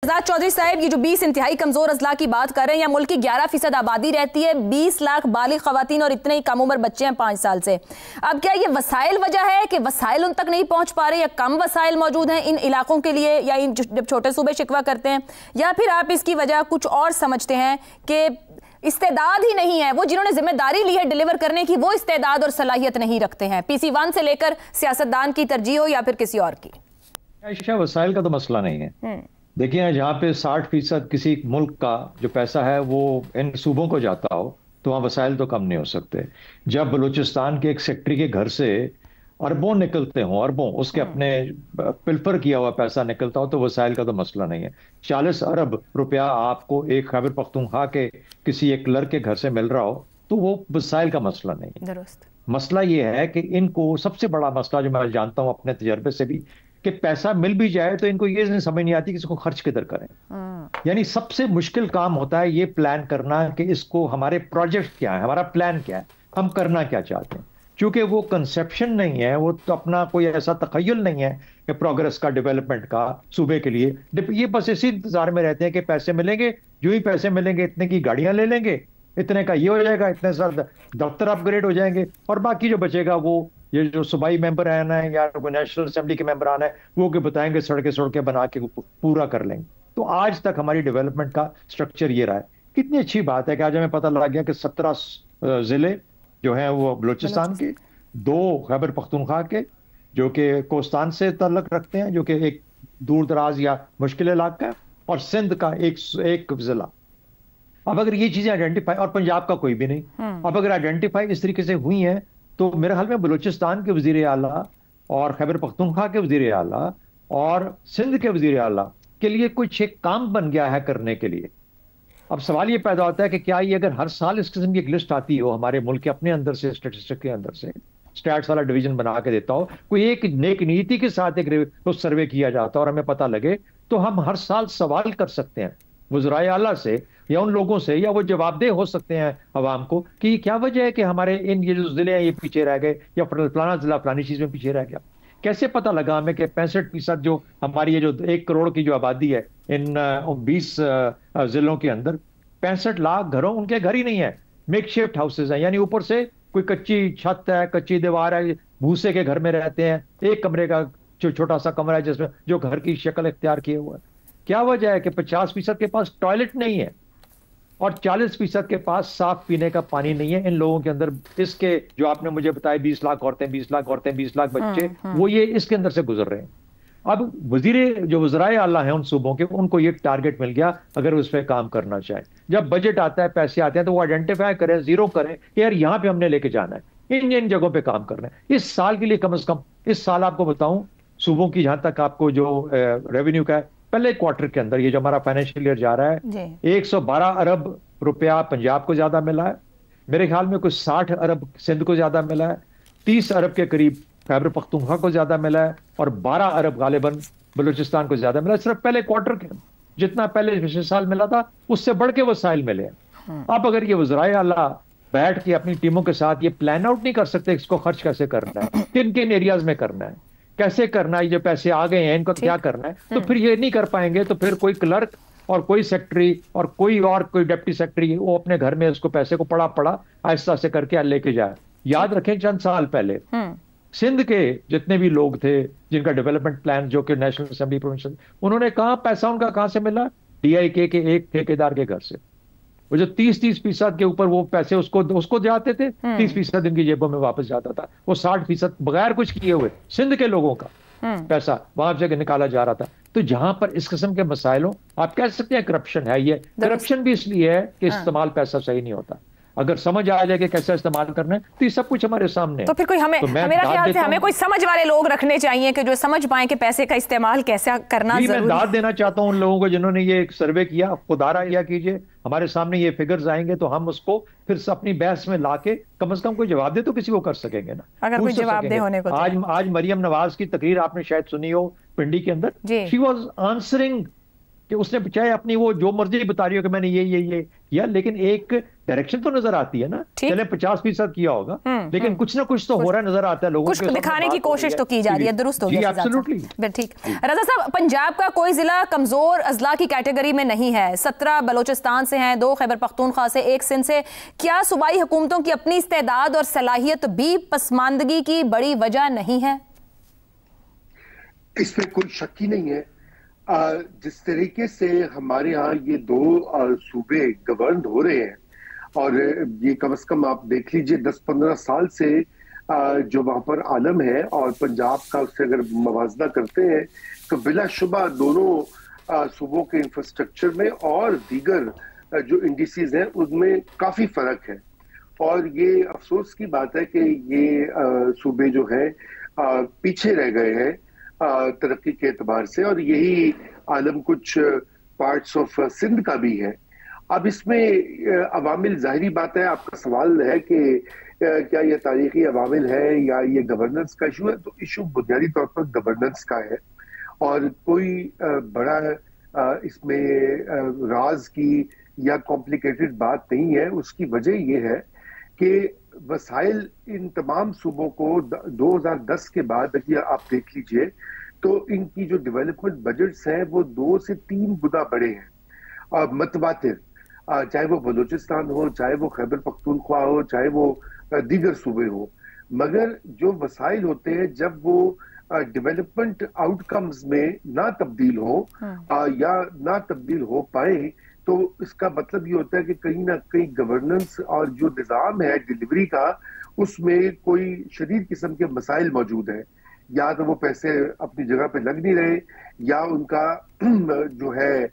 आजाद चौधरी साहब, ये जो 20 इंतहाई कमजोर अजला की बात कर रहे हैं, या मुल्क की 11% आबादी रहती है, 20 लाख बालिग खवातीन और इतने ही कम उम्र बच्चे हैं 5 साल से। अब क्या ये वसाइल वजह है कि वसाइल उन तक नहीं पहुंच पा रहे, या कम वसाइल मौजूद हैं इन इलाकों के लिए, या इन जब छोटे सूबे शिकवा करते हैं, या फिर आप इसकी वजह कुछ और समझते हैं कि इस्तेदाद ही नहीं है, वो जिन्होंने जिम्मेदारी ली है डिलीवर करने की वो इस्तेदाद और सलाहियत नहीं रखते हैं, PC1 से लेकर सियासतदान की तरजीह हो या फिर किसी और की? वसाइल का तो मसला नहीं है। देखिए, जहाँ पे 60% किसी मुल्क का जो पैसा है वो इन सूबों को जाता हो तो वहाँ वसाइल तो कम नहीं हो सकते। जब बलूचिस्तान के एक सेक्रेटरी के घर से अरबों निकलते हों, अरबों उसके अपने पिल्फर किया हुआ पैसा निकलता हो तो वसाइल का तो मसला नहीं है। 40 अरब रुपया आपको एक खैबर पख्तूनख्वा के किसी एक क्लर्क के घर से मिल रहा हो तो वो वसाइल का मसला नहीं है। दुरुस्त। मसला ये है कि इनको सबसे बड़ा मसला जो मैं जानता हूँ अपने तजर्बे से भी, कि पैसा मिल भी जाए तो इनको ये नहीं समझ नहीं आती कि इसको खर्च किधर करें। यानी सबसे मुश्किल काम होता है ये प्लान करना कि इसको हमारे प्रोजेक्ट क्या है, हमारा प्लान क्या है, हम करना क्या चाहते हैं। क्योंकि वो कंसेप्शन नहीं है, वो तो अपना कोई ऐसा तखय्युल नहीं है कि प्रोग्रेस का, डेवलपमेंट का सूबे के लिए। ये बस इसी इंतजार में रहते हैं कि पैसे मिलेंगे, जो ही पैसे मिलेंगे इतने की गाड़ियां ले लेंगे, इतने का ये हो जाएगा, इतने सारे दफ्तर अपग्रेड हो जाएंगे, और बाकी जो बचेगा वो ये जो सूबाई मेंबर आना है या नेशनल असेंबली के मेंबर आना है वो के बताएंगे, सड़कें बना के पूरा कर लेंगे। तो आज तक हमारी डेवलपमेंट का स्ट्रक्चर ये रहा है। कितनी अच्छी बात है कि आज हमें पता लग गया कि 17 जिले जो हैं वो बलूचिस्तान के, 2 खैबर पख्तूनख्वा के जो कि कोस्तान से ताल्लुक रखते हैं, जो कि एक दूर दराज या मुश्किल इलाका है, और सिंध का एक जिला। अब अगर ये चीजें आइडेंटिफाई, और पंजाब का कोई भी नहीं, अब अगर आइडेंटिफाई इस तरीके से हुई हैं तो मेरे ख्याल में बलूचिस्तान के वजीर आला और खैबर पख्तूनख्वा के वजीर आला और सिंध के वजीर आला के लिए कुछ एक काम बन गया है करने के लिए। अब सवाल ये पैदा होता है कि क्या ये अगर हर साल इस किस्म की एक लिस्ट आती हो हमारे मुल्क के अपने अंदर से, स्टेटिस्टिक के अंदर से, स्टैट्स वाला डिवीजन बना के देता हो, कोई एक नेक नीति के साथ एक सर्वे किया जाता और हमें पता लगे, तो हम हर साल सवाल कर सकते हैं वज़राए आला से या उन लोगों से, या वो जवाबदेह हो सकते हैं अवाम को कि क्या वजह है कि हमारे इन ये जो जिले हैं ये पीछे रह गए, या फलाना जिला फलानी चीज में पीछे रह गया। कैसे पता लगा हमें कि 65% जो हमारी ये जो 1 करोड़ की जो आबादी है इन 20 जिलों के अंदर, 65 लाख घरों, उनके घर ही नहीं है, मेकशिफ्ट हाउसेज हैं। यानी ऊपर से कोई कच्ची छत है, कच्ची दीवार है, भूसे के घर में रहते हैं, एक कमरे का छोटा सा कमरा है जिसमें जो घर की शक्ल इख्तियार किए हुआ है। क्या वजह है कि 50% के पास टॉयलेट नहीं है और 40% के पास साफ पीने का पानी नहीं है इन लोगों के अंदर। इसके जो आपने मुझे बताया 20 लाख औरतें, 20 लाख औरतें, 20 लाख बच्चे, वो ये इसके अंदर से गुजर रहे हैं। अब वज़राए आला हैं उन सूबों के, उनको ये टारगेट मिल गया अगर उस पर काम करना चाहे। जब बजट आता है, पैसे आते हैं, तो वो आइडेंटिफाई करें, जीरो करें कि यार यहाँ पे हमने लेके जाना है, इन जगहों पे काम करना है। इस साल के लिए कम से कम, इस साल आपको बताऊं सूबों की जहां तक आपको जो रेवेन्यू का है, पहले क्वार्टर के अंदर ये जो हमारा फाइनेंशियल ईयर जा रहा है, 112 अरब रुपया पंजाब को ज्यादा मिला है, मेरे ख्याल में कुछ 60 अरब सिंध को ज्यादा मिला है, 30 अरब के करीब खैबर पख्तूनख्वा को ज्यादा मिला है, और 12 अरब गालिबन बलूचिस्तान को ज्यादा मिला है। सिर्फ पहले क्वार्टर के, जितना पहले पिछले साल मिला था उससे बढ़ के वसाइल मिले हैं। अब अगर ये वज़राए आला बैठ के अपनी टीमों के साथ ये प्लान आउट नहीं कर सकते इसको खर्च कैसे करना है, किन किन एरियाज में करना है, कैसे करना है, जो पैसे आ गए हैं इनको क्या करना है, तो फिर ये नहीं कर पाएंगे तो फिर कोई क्लर्क और कोई सेक्रेटरी और कोई डिप्टी सेक्रेटरी वो अपने घर में उसको पैसे को पड़ा आहिस्ता से करके लेके जाए। याद रखें, चंद साल पहले सिंध के जितने भी लोग थे जिनका डेवलपमेंट प्लान, जो कि नेशनल असेंबली प्रोविंशियल, उन्होंने कहा पैसा उनका कहां से मिला? DIK के एक ठेकेदार के घर से। वो जो 30% के ऊपर वो पैसे उसको जाते थे, 30% इनकी जेबों में वापस जाता था। वो 60% बगैर कुछ किए हुए सिंध के लोगों का पैसा वहां से निकाला जा रहा था। तो जहां पर इस किस्म के मसाइलों, आप कह सकते हैं करप्शन है, ये करप्शन भी इसलिए है कि इस्तेमाल पैसा सही नहीं होता। अगर समझ आ जाए कि कैसे इस्तेमाल करना है तो ये सब कुछ हमारे सामने है। तो फिर कोई मेरा ख्याल से हमें कोई समझ वाले लोग रखने चाहिए कि जो समझ पाए कि पैसे का इस्तेमाल कैसे करना जरूरी है। मैं दाद देना चाहता हूं उन लोगों को जिन्होंने ये सर्वे किया। खुदारा या कीजिए, हमारे सामने ये फिगर्स आएंगे तो हम उसको फिर अपनी बहस में लाके कम से कम कोई जवाब दे तो किसी को कर सकेंगे ना, अगर कोई जवाब दे होने को। आज मरियम नवाज की तकरीर आपने शायद सुनी हो पिंडी के अंदर, शी वाज आंसरिंग कि उसने चाहे अपनी वो जो मर्जी बता रही हो कि मैंने ये किया, लेकिन एक डायरेक्शन तो नजर आती है ना। चले 50% किया होगा, लेकिन कुछ ना कुछ तो हो रहा नजर आता है लोगों कुछ दिखाने की कोशिश तो की जा रही है। दुरुस्त हो गया एब्सोल्युटली ठीक। रजा साहब, पंजाब का कोई जिला कमजोर अजला की कैटेगरी में नहीं है। 17 बलोचिस्तान से हैं, 2 खैबर पख्तूनख्वा से, 1 सिंध से। क्या सूबाई हुकूमतों की अपनी इस्तेदाद और सलाहियत भी पसमानदगी की बड़ी वजह नहीं है? इसमें कोई शक ही नहीं है। जिस तरीके से हमारे यहाँ ये 2 सूबे गवर्न हो रहे हैं, और ये कम से कम आप देख लीजिए 10-15 साल से जो वहां पर आलम है और पंजाब का उससे अगर मवाजना करते हैं तो बिलाशुबा दोनों सूबों के इंफ्रास्ट्रक्चर में और दीगर जो इंडिसेस हैं उनमें काफी फर्क है। और ये अफसोस की बात है कि ये सूबे जो है पीछे रह गए हैं तरक्की के एतबार से, और यही आलम कुछ पार्ट्स ऑफ सिंध का भी है। अब इसमें अवामिल, जाहिरी बात है, आपका सवाल है कि क्या ये तारीखी अवामिल है या ये गवर्नेंस का इशू है, तो इशू बुनियादी तौर पर गवर्नेंस का है, और कोई बड़ा इसमें राज की या कॉम्प्लिकेटेड बात नहीं है। उसकी वजह ये है कि वसाइल इन तमाम सूबों को 2010 के बाद देखिए आप देख लीजिए तो इनकी जो डेवलपमेंट बजट्स हैं वो 2 से 3 गुना बड़े हैं, मतवातिर, चाहे वो बलूचिस्तान हो, चाहे वो खैबर पख्तूनख्वा हो, चाहे वो दीगर सूबे हो। मगर जो वसाइल होते हैं जब वो डेवलपमेंट आउटकम्स में ना तब्दील हो या ना तब्दील हो पाए, तो इसका मतलब ये होता है कि कहीं ना कहीं गवर्नेंस और जो निज़ाम है डिलीवरी का, उसमें कोई शदीद किस्म के मसाइल मौजूद हैं। या तो वो पैसे अपनी जगह पे लग नहीं रहे, या उनका जो है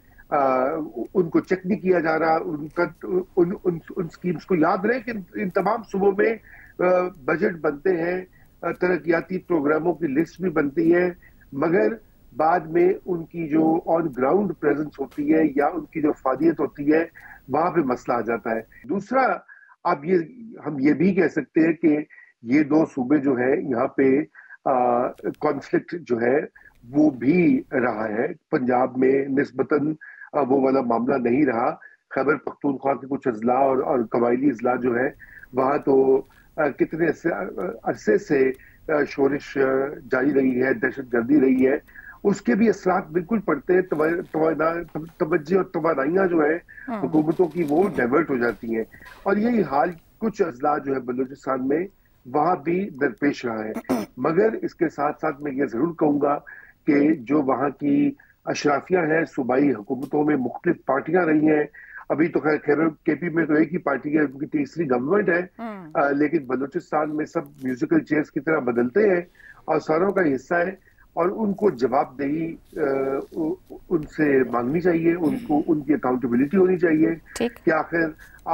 उनको चेक नहीं किया जा रहा, उनका उन स्कीम्स को याद रहे कि इन तमाम सूबों में बजट बनते हैं, तरक्याती प्रोग्रामों की लिस्ट भी बनती है, मगर बाद में उनकी जो ऑन ग्राउंड प्रेजेंस होती है या उनकी जो फादियत होती है वहां पे मसला आ जाता है। दूसरा, अब हम ये भी कह सकते हैं कि ये 2 सूबे जो है यहाँ पे कॉन्फ्लिक्ट जो है वो भी रहा है। पंजाब में निस्बतन वो वाला मामला नहीं रहा। खैबर पख्तूनख्वा के कुछ अजला और कबायली अजला जो है वहां तो कितने अरसे से शोरिश जारी रही है, दहशत गर्दी रही है, उसके भी असरात बिल्कुल पड़ते हैं। तवज्जो और तवानाइयां जो है हुकूमतों की वो डाइवर्ट हो जाती हैं, और यही हाल कुछ अजला जो है बलूचिस्तान में वहां भी दरपेश रहा है। मगर इसके साथ साथ मैं ये जरूर कहूंगा कि जो वहां की अशराफियां हैं, सूबाई हुकूमतों में मुख्तलिफ पार्टियां रही हैं। अभी तो खैर केपी में तो एक ही पार्टी है, उनकी तीसरी गवर्नमेंट है, लेकिन बलूचिस्तान में सब म्यूजिकल चेयर्स की तरह बदलते हैं और सारों का हिस्सा है, और उनको जवाबदेही उनसे मांगनी चाहिए, उनको उनकी अकाउंटेबिलिटी होनी चाहिए कि आखिर